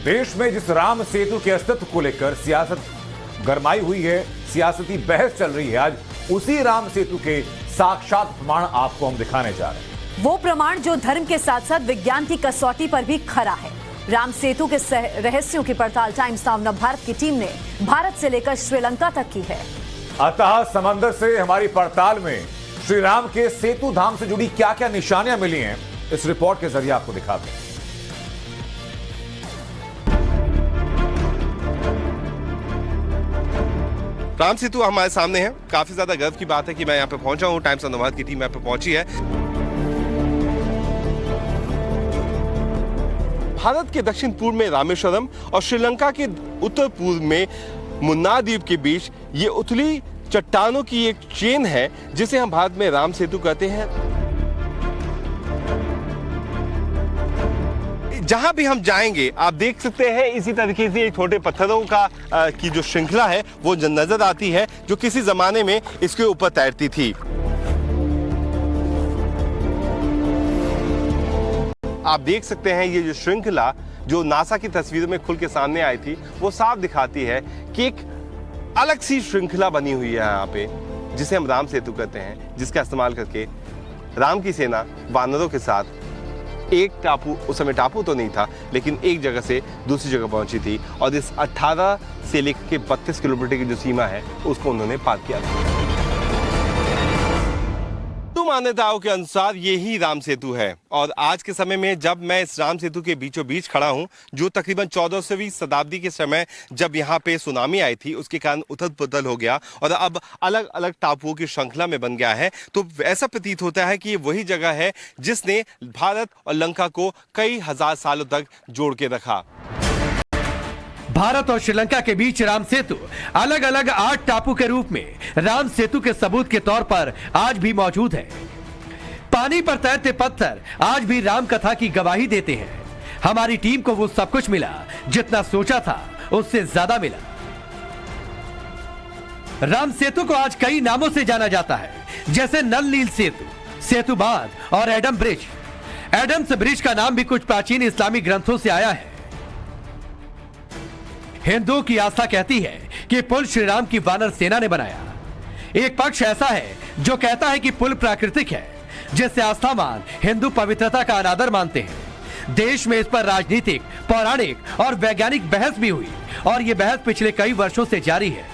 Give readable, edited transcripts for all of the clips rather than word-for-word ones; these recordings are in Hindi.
देश में जिस राम सेतु के अस्तित्व को लेकर सियासत गरमाई हुई है, सियासती बहस चल रही है, आज उसी राम सेतु के साक्षात प्रमाण आपको हम दिखाने जा रहे हैं। वो प्रमाण जो धर्म के साथ साथ विज्ञान की कसौटी पर भी खरा है। राम सेतु के रहस्यों की पड़ताल टाइम्स नाउ नवभारत की टीम ने भारत से लेकर श्रीलंका तक की है। अतः समंदर से हमारी पड़ताल में श्री राम के सेतु धाम से जुड़ी क्या क्या निशानियां मिली हैं, इस रिपोर्ट के जरिए आपको दिखाते हैं। राम सेतु हमारे सामने है। काफी ज्यादा गर्व की बात है कि मैं यहाँ पे पहुंचा हूँ। टाइम्स ऑफ नवभारत की टीम यहाँ पे पहुंची है। भारत के दक्षिण पूर्व में रामेश्वरम और श्रीलंका के उत्तर पूर्व में मुन्नार द्वीप के बीच ये उथली चट्टानों की एक चेन है जिसे हम भारत में राम सेतु कहते हैं। जहां भी हम जाएंगे आप देख सकते हैं इसी तरीके से छोटे पत्थरों का की जो श्रृंखला है वो नजर आती है जो किसी जमाने में इसके ऊपर तैरती थी। आप देख सकते हैं ये जो श्रृंखला जो नासा की तस्वीरों में खुल के सामने आई थी वो साफ दिखाती है कि एक अलग सी श्रृंखला बनी हुई है यहाँ पे जिसे हम राम सेतु कहते हैं, जिसका इस्तेमाल करके राम की सेना वानरों के साथ एक टापू, उस समय टापू तो नहीं था लेकिन एक जगह से दूसरी जगह पहुंची थी और इस 18 से लेकर के 32 किलोमीटर की जो सीमा है उसको उन्होंने पार किया था। मान्यताओं के अनुसार ये ही राम सेतु है और आज के समय में जब मैं इस राम सेतु के बीचों बीच खड़ा हूं जो तकरीबन 14वीं शताब्दी के समय जब यहाँ पे सुनामी आई थी उसके कारण उथल पुथल हो गया और अब अलग अलग टापुओं की श्रृंखला में बन गया है, तो ऐसा प्रतीत होता है कि ये वही जगह है जिसने भारत और लंका को कई हजार सालों तक जोड़ के रखा। भारत और श्रीलंका के बीच राम सेतु अलग अलग 8 टापू के रूप में राम सेतु के सबूत के तौर पर आज भी मौजूद है। पानी पर तैरते पत्थर आज भी राम कथा की गवाही देते हैं। हमारी टीम को वो सब कुछ मिला जितना सोचा था उससे ज्यादा मिला। राम सेतु को आज कई नामों से जाना जाता है, जैसे नल नील सेतु, सेतु बांध और एडम ब्रिज। एडम्स ब्रिज का नाम भी कुछ प्राचीन इस्लामी ग्रंथों से आया है। हिंदुओं की आस्था कहती है कि पुल श्री राम की वानर सेना ने बनाया। एक पक्ष ऐसा है जो कहता है कि पुल प्राकृतिक है, जिससे आस्थावान हिंदू पवित्रता का अनादर मानते हैं। देश में इस पर राजनीतिक, पौराणिक और वैज्ञानिक बहस भी हुई और यह बहस पिछले कई वर्षों से जारी है।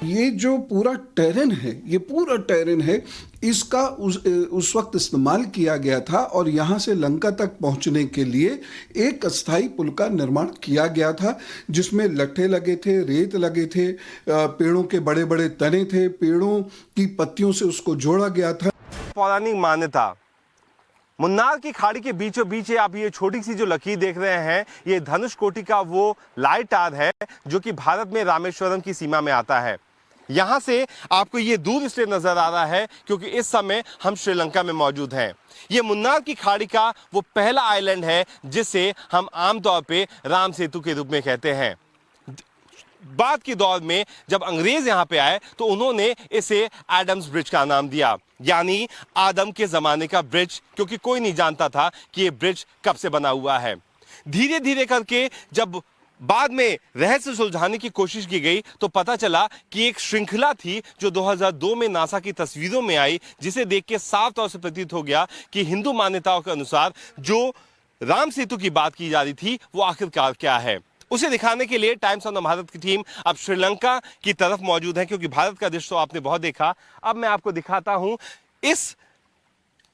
ये जो पूरा टेरेन है, ये पूरा टेरेन है, इसका उस वक्त इस्तेमाल किया गया था और यहाँ से लंका तक पहुँचने के लिए एक अस्थाई पुल का निर्माण किया गया था जिसमें लट्ठे लगे थे, रेत लगे थे, पेड़ों के बड़े बड़े तने थे, पेड़ों की पत्तियों से उसको जोड़ा गया था। पौराणिक मान्यता मुन्नार की खाड़ी के बीचों बीच आप ये छोटी सी जो लकीर देख रहे हैं ये धनुष कोटि का वो लाइट टार है जो कि भारत में रामेश्वरम की सीमा में आता है। यहाँ से आपको ये दूर इसलिए नजर आ रहा है क्योंकि इस समय हम श्रीलंका में मौजूद हैं। ये मुन्नार की खाड़ी का वो पहला आइलैंड है जिसे हम आमतौर पे राम सेतु के रूप में कहते हैं। बाद के दौर में जब अंग्रेज यहाँ पे आए तो उन्होंने इसे एडम्स ब्रिज का नाम दिया, यानी आदम के जमाने का ब्रिज, क्योंकि कोई नहीं जानता था कि ये ब्रिज कब से बना हुआ है। धीरे धीरे करके जब बाद में रहस्य सुलझाने की कोशिश की गई तो पता चला कि एक श्रृंखला थी जो 2002 में नासा की तस्वीरों में आई, जिसे देख के साफ तौर से प्रतीत हो गया कि हिंदू मान्यताओं के अनुसार जो राम सेतु की बात की जा रही थी वो आखिरकार क्या है। उसे दिखाने के लिए टाइम्स ऑफ भारत की टीम अब श्रीलंका की तरफ मौजूद है, क्योंकि भारत का दृश्य तो आपने बहुत देखा। अब मैं आपको दिखाता हूं इस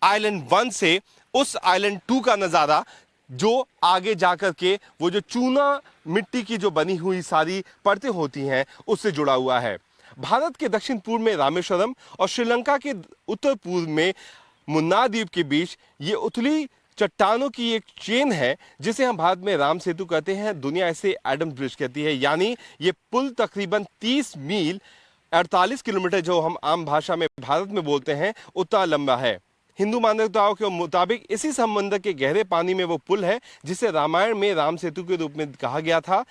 आइलैंड 1 से उस आइलैंड 2 का नजारा जो आगे जाकर के वो जो चूना मिट्टी की जो बनी हुई सारी परतें होती हैं उससे जुड़ा हुआ है। भारत के दक्षिण पूर्व में रामेश्वरम और श्रीलंका के उत्तर पूर्व में मुन्नार द्वीप के बीच ये उथली चट्टानों की एक चेन है जिसे हम भारत में राम सेतु कहते हैं, दुनिया इसे एडम ब्रिज कहती है। यानी ये पुल तकरीबन 30 मील 48 किलोमीटर जो हम आम भाषा में भारत में बोलते हैं उतना लंबा है। हिंदू मान्यताओं के मुताबिक इसी समंदर के गहरे पानी में वो पुल है जिसे रामायण में राम सेतु के रूप में कहा गया था।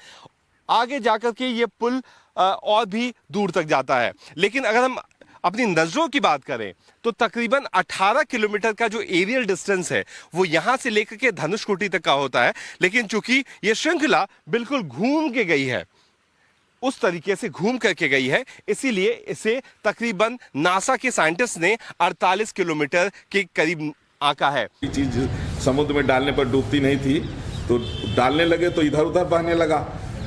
आगे जाकर के ये पुल और भी दूर तक जाता है। लेकिन अगर हम अपनी नजरों की बात करें तो तकरीबन 18 किलोमीटर का जो एरियल डिस्टेंस है वो यहां से लेकर के धनुषकोटी तक का होता है, लेकिन चूंकि ये श्रृंखला बिल्कुल घूम के गई है, उस तरीके से घूम करके गई है, इसीलिए इसे तकरीबन नासा के साइंटिस्ट ने 48 किलोमीटर के करीब आंका है। ये चीज समुद्र में डालने पर डूबती नहीं थी, तो डालने लगे तो इधर उधर बहने लगा।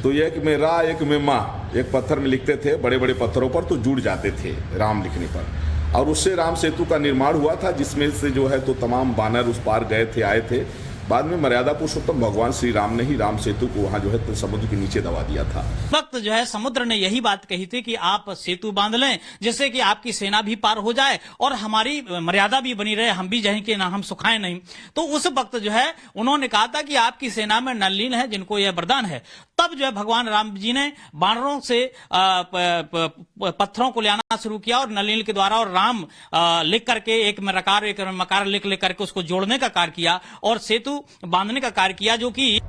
तो एक में रा एक में माँ, एक पत्थर में लिखते थे बड़े बड़े पत्थरों पर, तो जुड़ जाते थे राम लिखने पर, और उससे राम सेतु का निर्माण हुआ था, जिसमें से जो है तो तमाम बानर उस पार गए थे, आए थे। बाद में मर्यादा पुरुषोत्तम भगवान श्री राम ने ही राम सेतु को वहां जो है तो समुद्र के नीचे दबा दिया था। वक्त जो है समुद्र ने यही बात कही थी कि आप सेतु बांध लें, जिससे कि आपकी सेना भी पार हो जाए और हमारी मर्यादा भी बनी रहे, हम भी जहीं के ना हम सुखाएं नहीं। तो उस वक्त जो है उन्होंने कहा था कि आपकी सेना में नलिन है जिनको यह वरदान है। तब जो है भगवान राम जी ने बानरों से पत्थरों को ले आना शुरू किया और नलिन के द्वारा, और राम लिख करके एक में रकार एक में मकार लिख करके उसको जोड़ने का कार्य किया और सेतु बांधने का कार्य किया, जो कि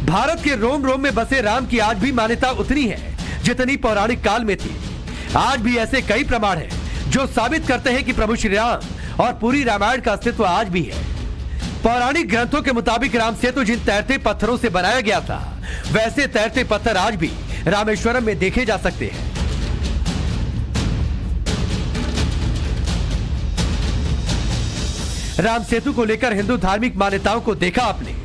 भारत के रोम रोम में बसे राम की आज भी मान्यता उतनी है जितनी पौराणिक काल में थी। आज भी ऐसे कई प्रमाण हैं जो साबित करते हैं कि प्रभु श्री राम और पूरी रामायण का अस्तित्व आज भी है। पौराणिक ग्रंथों के मुताबिक राम सेतु जिन तैरते पत्थरों से बनाया गया था, वैसे तैरते पत्थर आज भी रामेश्वरम में देखे जा सकते हैं। राम सेतु को लेकर हिंदू धार्मिक मान्यताओं को देखा आपने,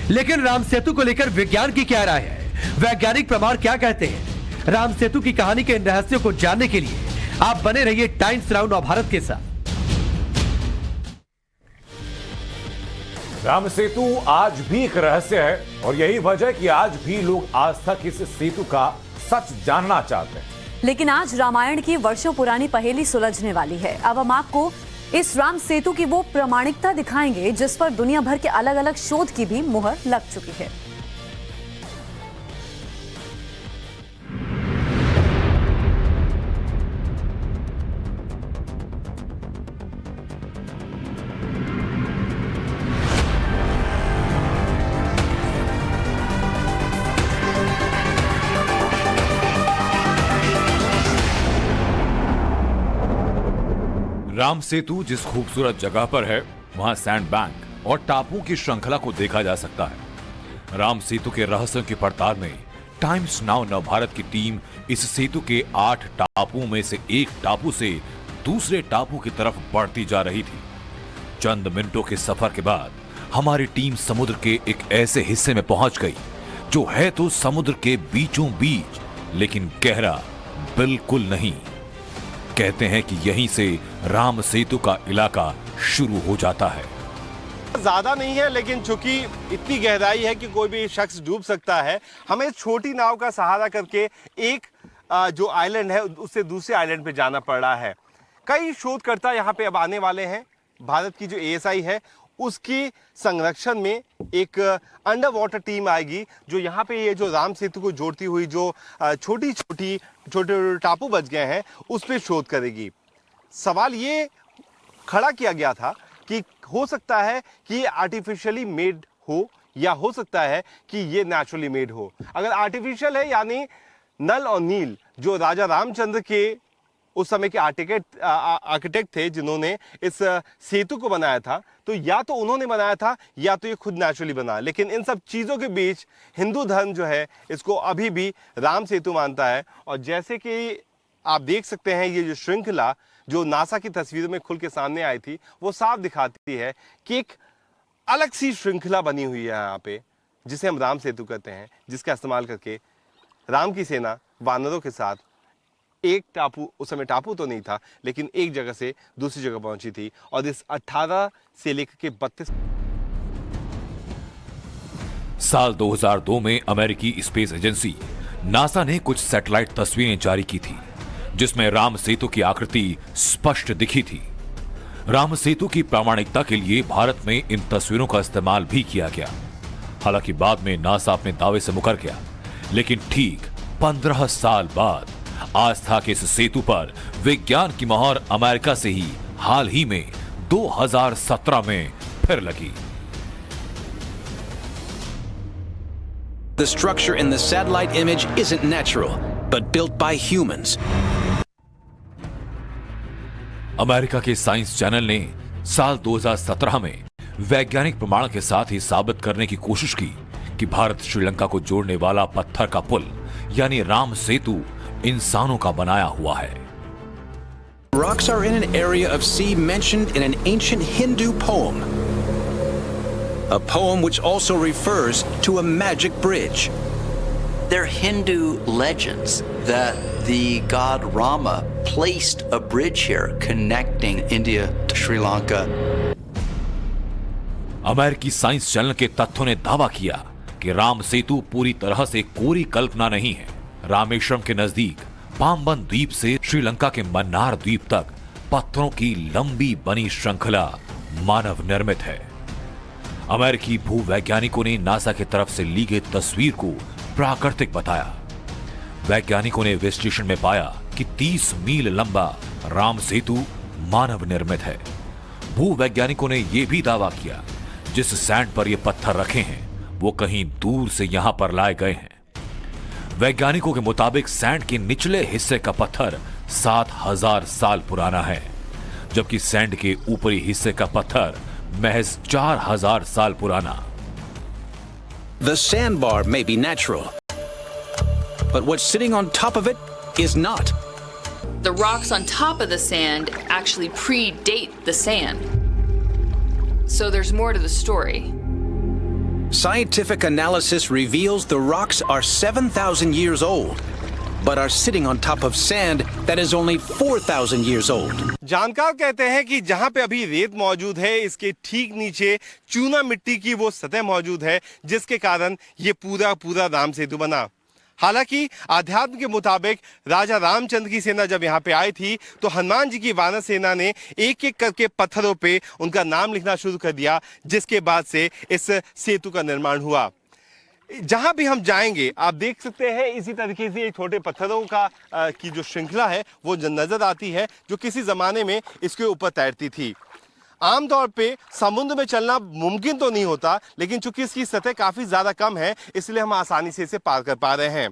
लेकिन राम सेतु को लेकर विज्ञान की क्या राय है, वैज्ञानिक प्रमाण क्या कहते हैं? राम सेतु की कहानी के इन रहस्यों को जानने के लिए आप बने रहिए टाइम्स नाउ नवभारत के साथ। राम सेतु आज भी एक रहस्य है और यही वजह है कि आज भी लोग आज तक इस सेतु का सच जानना चाहते हैं। लेकिन आज रामायण की वर्षों पुरानी पहेली सुलझने वाली है। अब हम आपको इस राम सेतु की वो प्रामाणिकता दिखाएंगे जिस पर दुनिया भर के अलग अलग शोध की भी मुहर लग चुकी है। राम सेतु जिस खूबसूरत जगह पर है, वहां सैंड बैंक और टापुओं की श्रृंखला को देखा जा सकता है। राम सेतु के रहस्यों की पड़ताल में टाइम्स नाउ नवभारत की टीम इस सेतु के 8 टापुओं में से एक टापू से दूसरे टापू की तरफ बढ़ती जा रही थी। चंद मिनटों के सफर के बाद हमारी टीम समुद्र के एक ऐसे हिस्से में पहुंच गई जो है तो समुद्र के बीचों बीच, लेकिन गहरा बिल्कुल नहीं। कहते हैं कि यहीं से राम सेतु का इलाका शुरू हो जाता है। ज्यादा नहीं है, लेकिन चूंकि इतनी गहराई है कि कोई भी शख्स डूब सकता है, हमें छोटी नाव का सहारा करके एक जो आइलैंड है उससे दूसरे आइलैंड पे जाना पड़ रहा है। कई शोधकर्ता यहाँ पे अब आने वाले हैं। भारत की जो ASI है उसकी संरक्षण में एक अंडर वाटर टीम आएगी जो यहाँ पे ये जो राम सेतु को जोड़ती हुई जो छोटे टापू बच गए हैं उस पर शोध करेगी। सवाल ये खड़ा किया गया था कि हो सकता है कि ये आर्टिफिशियली मेड हो या हो सकता है कि ये नेचुरली मेड हो। अगर आर्टिफिशियल है यानी नल और नील जो राजा रामचंद्र के उस समय के आर्किटेक्ट थे जिन्होंने इस सेतु को बनाया था, तो या तो उन्होंने बनाया था या तो ये खुद नेचुरली बना। लेकिन इन सब चीज़ों के बीच हिंदू धर्म जो है इसको अभी भी राम सेतु मानता है। और जैसे कि आप देख सकते हैं ये जो श्रृंखला जो नासा की तस्वीरों में खुल के सामने आई थी वो साफ दिखाती है कि एक अलग सी श्रृंखला बनी हुई है यहाँ पे जिसे हम राम सेतु कहते हैं, जिसका इस्तेमाल करके राम की सेना वानरों के साथ एक टापू, उस समय टापू तो नहीं था लेकिन एक जगह से दूसरी जगह पहुंची थी। और इस 18 से लेकर के 32 साल 2002 में अमेरिकी स्पेस एजेंसी नासा ने कुछ सैटेलाइट तस्वीरें जारी की थी जिसमें राम सेतु की आकृति स्पष्ट दिखी थी। राम सेतु की प्रामाणिकता के लिए भारत में इन तस्वीरों का इस्तेमाल भी किया गया। हालांकि बाद में नासा अपने दावे से मुकर गया, लेकिन ठीक 15 साल बाद आस्था के इस सेतु पर विज्ञान की मोहर अमेरिका से ही हाल ही में 2017 में फिर लगी। The structure in the satellite image isn't natural, but built by humans. America के साइंस चैनल ने साल 2017 में वैज्ञानिक प्रमाण के साथ ही साबित करने की कोशिश की कि भारत श्रीलंका को जोड़ने वाला पत्थर का पुल यानी राम सेतु इंसानों का बनाया हुआ है। Rocks are in an area of sea mentioned in an ancient Hindu poem. A poem which also refers to a magic bridge. They're Hindu legends that the god Rama placed a bridge here connecting India to Sri Lanka. अमेरिकी साइंस चैनल के तथ्यों ने दावा किया कि राम सेतु पूरी तरह से कोरी कल्पना नहीं है। रामेश्वरम के नजदीक पाम्बन द्वीप से श्रीलंका के मन्नार द्वीप तक पत्थरों की लंबी बनी श्रृंखला मानव निर्मित है। अमेरिकी भूवैज्ञानिकों ने नासा की तरफ से ली गई तस्वीर को प्राकृतिक बताया। वैज्ञानिकों ने विश्लेषण में पाया कि 30 मील लंबा राम सेतु मानव निर्मित है। भूवैज्ञानिकों ने यह भी दावा किया जिस सैंड पर ये पत्थर रखे हैं वो कहीं दूर से यहां पर लाए गए हैं। वैज्ञानिकों के मुताबिक सैंड के निचले हिस्से का पत्थर 7000 साल पुराना है, जबकि सैंड के ऊपरी हिस्से का पत्थर महज 4000 साल पुराना। The sandbar may be natural, but what's sitting on top of it is not. The rocks on top of the sand actually predate the sand. So there's more to the story. Scientific analysis reveals the rocks are 7,000 years old, but are sitting on top of sand that is only 4,000 years old. जानकार कहते हैं कि जहां पे अभी रेत मौजूद है इसके ठीक नीचे चूना मिट्टी की वो सतह मौजूद है जिसके कारण ये पूरा राम सेतु बना। हालांकि आध्यात्म के मुताबिक राजा रामचंद्र की सेना जब यहाँ पे आई थी तो हनुमान जी की वानर सेना ने एक एक करके पत्थरों पे उनका नाम लिखना शुरू कर दिया, जिसके बाद से इस सेतु का निर्माण हुआ। जहां भी हम जाएंगे आप देख सकते हैं इसी तरीके से छोटे पत्थरों की जो श्रृंखला है वो नजर आती है जो किसी जमाने में इसके ऊपर तैरती थी। आमतौर पे समुद्र में चलना मुमकिन तो नहीं होता, लेकिन चूंकि इसकी सतह काफी ज्यादा कम है इसलिए हम आसानी से इसे पार कर पा रहे हैं।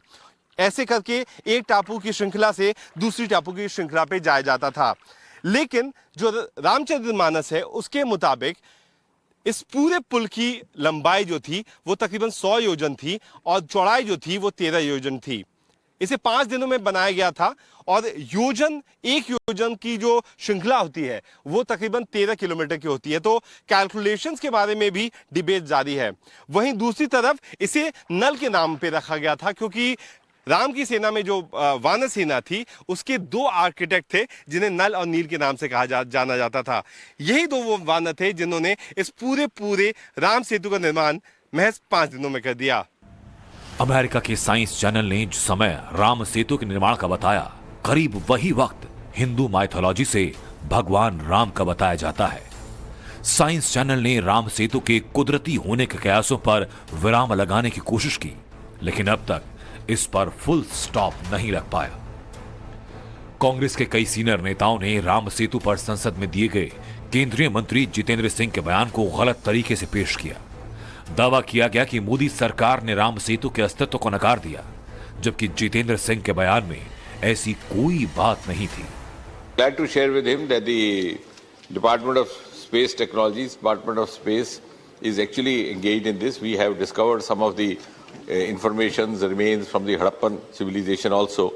ऐसे करके एक टापू की श्रृंखला से दूसरी टापू की श्रृंखला पे जाया जाता था। लेकिन जो रामचरितमानस है उसके मुताबिक इस पूरे पुल की लंबाई जो थी वो तकरीबन 100 योजन थी और चौड़ाई जो थी वो 13 योजन थी। इसे 5 दिनों में बनाया गया था और एक योजन की जो श्रृंखला होती है वो तकरीबन 13 किलोमीटर की होती है। तो कैलकुलेशंस के बारे में भी डिबेट जारी है। वहीं दूसरी तरफ इसे नल के नाम पे रखा गया था क्योंकि राम की सेना में जो वानर सेना थी उसके 2 आर्किटेक्ट थे जिन्हें नल और नील के नाम से जाना जाता था। यही 2 वो वानर थे जिन्होंने इस पूरे राम सेतु का निर्माण महज 5 दिनों में कर दिया। अमेरिका के साइंस चैनल ने जो समय राम सेतु के निर्माण का बताया, करीब वही वक्त हिंदू माइथोलॉजी से भगवान राम का बताया जाता है। साइंस चैनल ने राम सेतु के कुदरती होने के कयासों पर विराम लगाने की कोशिश की, लेकिन अब तक इस पर फुल स्टॉप नहीं लग पाया। कांग्रेस के कई सीनियर नेताओं ने राम सेतु पर संसद में दिए गए केंद्रीय मंत्री जितेंद्र सिंह के बयान को गलत तरीके से पेश किया। दावा किया गया कि मोदी सरकार ने राम सेतु के अस्तित्व को नकार दिया, जबकि जितेंद्र सिंह के बयान में ऐसी कोई बात नहीं थी। Glad to share with him that the Department of Space Technologies, Department of Space is actually engaged in this. We have discovered some of the information remains from the Harappan civilization also.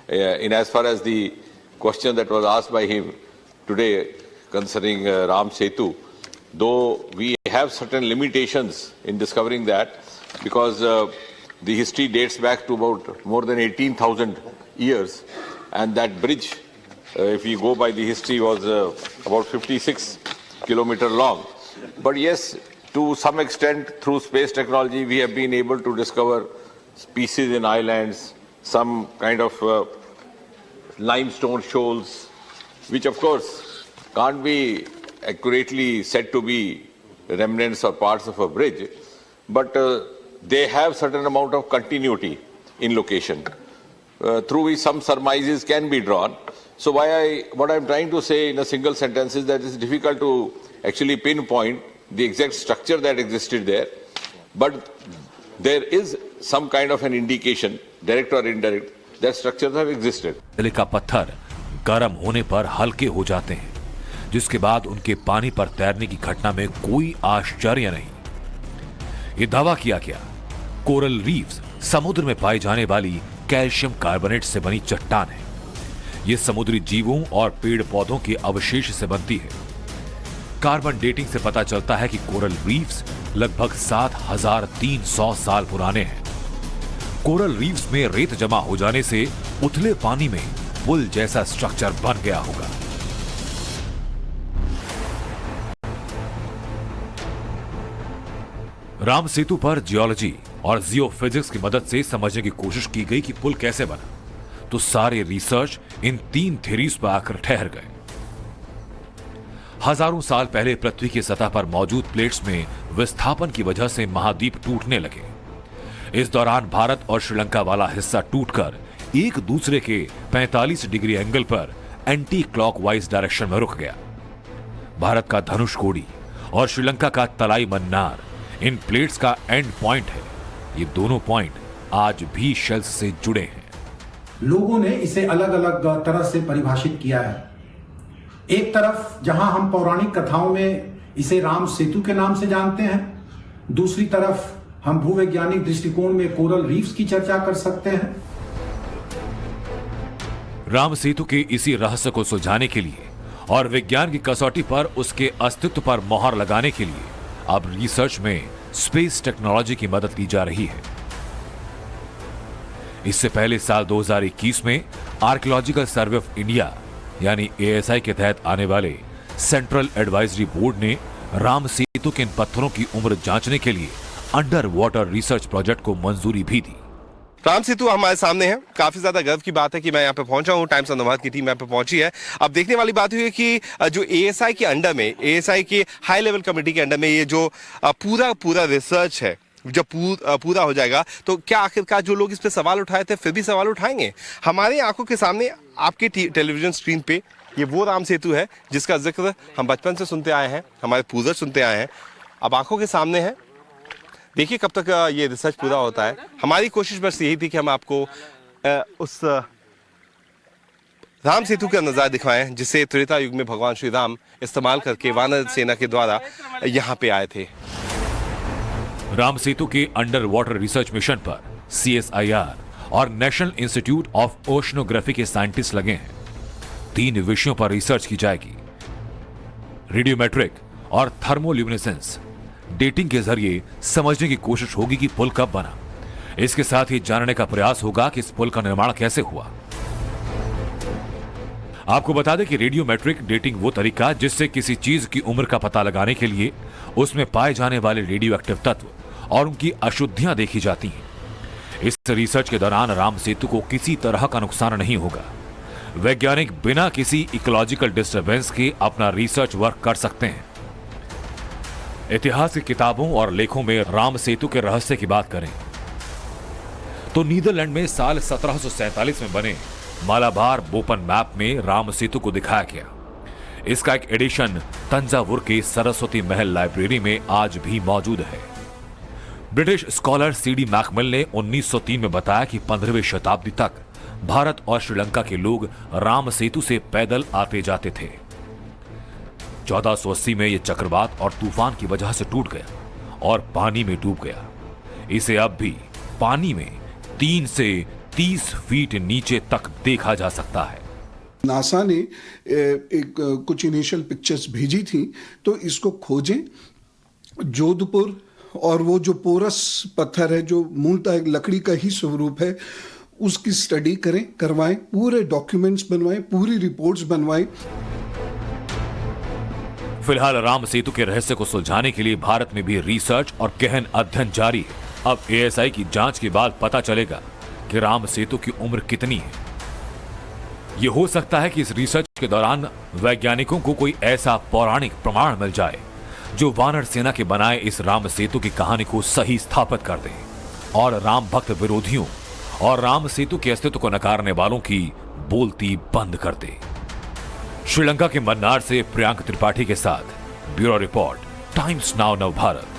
In as far as the question that was asked by him today concerning Ram Setu, though we have certain limitations in discovering that because the history dates back to about more than 18,000 years, and that bridge, if we go by the history, was about 56 kilometers long. But yes, to some extent through space technology we have been able to discover species in islands, some kind of limestone shoals, which of course can't be accurately said to be remnants or parts of a bridge, but they have certain amount of continuity in location, through which some surmises can be drawn. So what I'm trying to say in a single sentence is that it's difficult to actually pinpoint the exact structure that existed there, but there is some kind of an indication, direct or indirect, that structures have existed. तिल का पत्थर गर्म होने पर हल्के हो जाते हैं, जिसके बाद उनके पानी पर तैरने की घटना में कोई आश्चर्य नहीं। यह दावा किया गया कोरल रीफ्स समुद्र में पाई जाने वाली कैल्शियम कार्बोनेट से बनी चट्टान है। यह समुद्री जीवों और पेड़ पौधों के अवशेष से बनती है। कार्बन डेटिंग से पता चलता है कि कोरल रीफ्स लगभग 7300 साल पुराने हैं। कोरल रीफ्स में रेत जमा हो जाने से उथले पानी में पुल जैसा स्ट्रक्चर बन गया होगा। राम सेतु पर जियोलॉजी और जियोफिजिक्स की मदद से समझने की कोशिश की गई कि पुल कैसे बना, तो सारे रिसर्च इन 3 थ्योरीज पर आकर ठहर गए। हजारों साल पहले पृथ्वी की सतह पर मौजूद प्लेट्स में विस्थापन की वजह से महाद्वीप टूटने लगे। इस दौरान भारत और श्रीलंका वाला हिस्सा टूटकर एक दूसरे के 45 डिग्री एंगल पर एंटी क्लॉकवाइज डायरेक्शन में रुक गया। भारत का धनुषकोडी और श्रीलंका का तलाई मन्नार इन प्लेट्स का एंड पॉइंट है। ये दोनों पॉइंट आज भी शेल्स से जुड़े हैं। लोगों ने इसे अलग अलग तरह से परिभाषित किया है। एक तरफ जहां हम पौराणिक कथाओं में इसे राम सेतु के नाम से जानते हैं, दूसरी तरफ हम भूवैज्ञानिक दृष्टिकोण में कोरल रीफ्स की चर्चा कर सकते हैं। राम सेतु के इसी रहस्य को सुलझाने के लिए और विज्ञान की कसौटी पर उसके अस्तित्व पर मोहर लगाने के लिए अब रिसर्च में स्पेस टेक्नोलॉजी की मदद ली जा रही है। इससे पहले साल 2021 में आर्कियोलॉजिकल सर्वे ऑफ इंडिया यानी ASI के तहत आने वाले सेंट्रल एडवाइजरी बोर्ड ने राम सेतु के इन पत्थरों की उम्र जांचने के लिए अंडर वाटर रिसर्च प्रोजेक्ट को मंजूरी भी दी। राम सेतु हमारे सामने है। काफी ज्यादा गर्व की बात है कि मैं यहाँ पे पहुंचा हूँ। टाइम्स ऑफ नवाद की टीम यहाँ पे पहुंची है। अब देखने वाली बात हुई है कि जो ASI के अंडर में, ASI के हाई लेवल कमेटी के अंडर में ये जो पूरा रिसर्च है, जब पूरा हो जाएगा तो क्या आखिरकार जो लोग इस पे सवाल उठाए थे फिर भी सवाल उठाएंगे। हमारे आंखों के सामने आपके टेलीविजन स्क्रीन पे ये वो राम सेतु है जिसका जिक्र हम बचपन से सुनते आए हैं, हमारे पूर्वज सुनते आए हैं। अब आंखों के सामने है। देखिए कब तक ये रिसर्च पूरा होता है। हमारी कोशिश बस यही थी कि हम आपको उस राम सेतु का नज़ारा दिखवाएं जिसे त्रेता युग में भगवान श्री राम इस्तेमाल करके वानर सेना के द्वारा यहाँ पे आए थे। राम सेतु के अंडर वाटर रिसर्च मिशन पर CSIR और नेशनल इंस्टीट्यूट ऑफ ओशनोग्राफी के साइंटिस्ट लगे हैं। 3 विषयों पर रिसर्च की जाएगी। रेडियोमेट्रिक और थर्मोल्यूमिनेसेंस डेटिंग के जरिए समझने की कोशिश होगी कि पुल कब बना। इसके साथ ही जानने का प्रयास होगा कि इस पुल का निर्माण कैसे हुआ। आपको बता दें कि रेडियोमेट्रिक डेटिंग वो तरीका जिससे किसी चीज की उम्र का पता लगाने के लिए उसमें पाए जाने वाले रेडियो एक्टिव तत्व और उनकी अशुद्धियां देखी जाती हैं। इस रिसर्च के दौरान राम सेतु को किसी तरह का नुकसान नहीं होगा। वैज्ञानिक बिना किसी इकोलॉजिकल डिस्टर्बेंस के अपना रिसर्च वर्क कर सकते हैं। इतिहास की किताबों और लेखों में राम सेतु के रहस्य की बात करें तो नीदरलैंड में साल 1747 में बने मालाबार बोपन मैप में राम सेतु को दिखाया गया। इसका एक एडिशन तंजावुर के सरस्वती महल लाइब्रेरी में आज भी मौजूद है। ब्रिटिश स्कॉलर CD मैकमिल ने 1903 में बताया कि 15वीं शताब्दी तक भारत और श्रीलंका के लोग राम सेतु से पैदल आते जाते थे। 1480 में यह चक्रवात और तूफान की वजह से टूट गया और पानी में डूब गया। इसे अब भी पानी में 3 से 30 फीट नीचे तक देखा जा सकता है। नासा ने कुछ इनिशियल पिक्चर्स भेजी थी, तो इसको खोजें। जोधपुर और वो जो पोरस पत्थर है जो मूलतः एक लकड़ी का ही स्वरूप है, उसकी स्टडी करवाएं, पूरे डॉक्यूमेंट्स बनवाएं, पूरी रिपोर्ट्स बनवाएं। फिलहाल राम सेतु के रहस्य को सुलझाने के लिए भारत में भी रिसर्च और गहन अध्ययन जारी है। अब ASI की जांच के बाद पता चलेगा कि राम सेतु की उम्र कितनी है। यह हो सकता है कि इस रिसर्च के दौरान वैज्ञानिकों को कोई ऐसा पौराणिक प्रमाण मिल जाए जो वानर सेना के बनाए इस राम सेतु की कहानी को सही स्थापित कर दे और राम भक्त विरोधियों और राम सेतु के अस्तित्व को नकारने वालों की बोलती बंद कर दे। श्रीलंका के मन्नार से प्रियांक त्रिपाठी के साथ ब्यूरो रिपोर्ट, टाइम्स नाउ नव भारत।